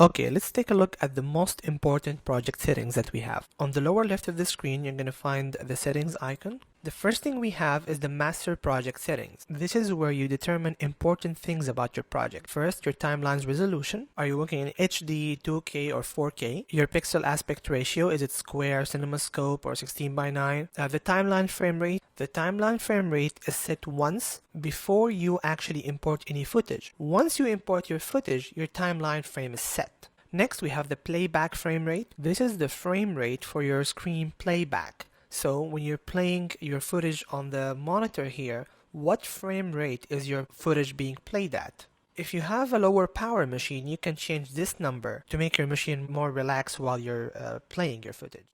Okay, let's take a look at the most important project settings that we have. On the lower left of the screen, you're going to find the settings icon. The first thing we have is the master project settings. This is where you determine important things about your project. First, your timeline's resolution. Are you working in HD, 2K, or 4K? Your pixel aspect ratio, is it square, cinemascope, or 16 by 9? The timeline frame rate. The timeline frame rate is set once before you actually import any footage. Once you import your footage, your timeline frame is set. Next, we have the playback frame rate. This is the frame rate for your screen playback. So when you're playing your footage on the monitor here, what frame rate is your footage being played at? If you have a lower power machine, you can change this number to make your machine more relaxed while you're playing your footage.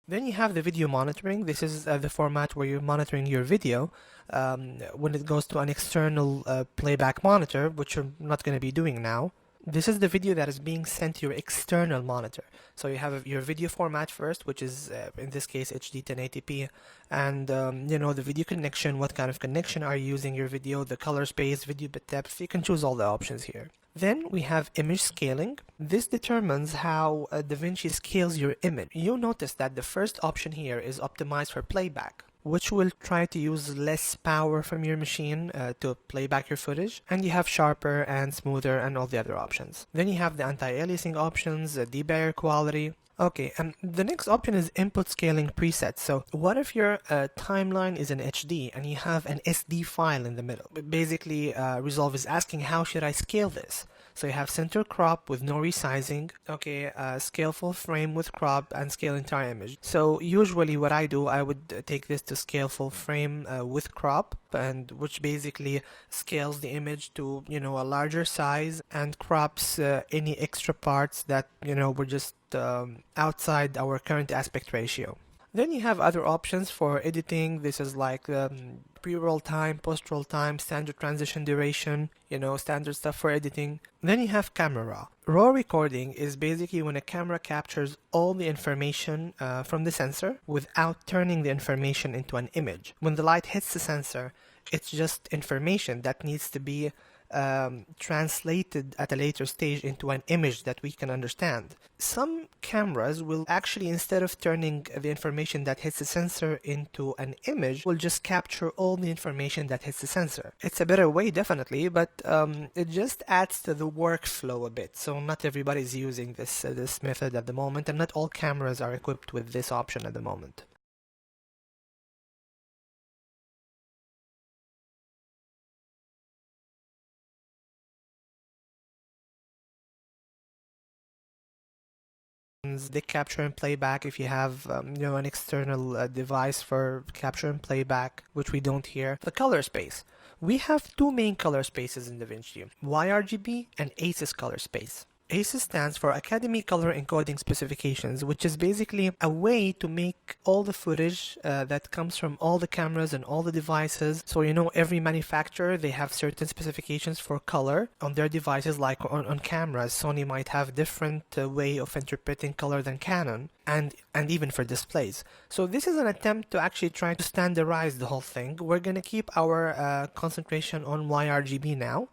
Then you have the video monitoring. This is the format where you're monitoring your video when it goes to an external playback monitor, which you're not going to be doing now. This is the video that is being sent to your external monitor. So you have your video format first, which is in this case HD 1080p, and the video connection, what kind of connection are you using your video, the color space, video bit depth. You can choose all the options here. Then we have image scaling. This determines how Davinci scales your image. You'll notice that the first option here is optimized for playback, which will try to use less power from your machine to play back your footage. And you have sharper and smoother and all the other options. Then you have the anti-aliasing options, debarrier quality. Okay, and the next option is input scaling presets. So what if your timeline is in HD and you have an SD file in the middle? Basically, Resolve is asking, how should I scale this? So you have center crop with no resizing, okay, scale full frame with crop, and scale entire image. So usually what I do, I would take this to scale full frame with crop, and which basically scales the image to, a larger size and crops any extra parts that, were just outside our current aspect ratio. Then you have other options for editing. This is like pre-roll time, post-roll time, standard transition duration, standard stuff for editing. Then you have camera raw. Raw recording is basically when a camera captures all the information from the sensor without turning the information into an image. When the light hits the sensor, it's just information that needs to be translated at a later stage into an image that we can understand. Some cameras will actually, instead of turning the information that hits the sensor into an image, will just capture all the information that hits the sensor. It's a better way, definitely, but it just adds to the workflow a bit. So not everybody is using this method at the moment, and not all cameras are equipped with this option at the moment. The capture and playback, if you have an external device for capture and playback, which we don't here. The color space. We have two main color spaces in DaVinci, YRGB and ACES color space. ACES stands for Academy Color Encoding Specifications, which is basically a way to make all the footage that comes from all the cameras and all the devices. So every manufacturer, they have certain specifications for color on their devices, like on cameras. Sony might have different way of interpreting color than Canon, and even for displays. So this is an attempt to actually try to standardize the whole thing. We're going to keep our concentration on YRGB now.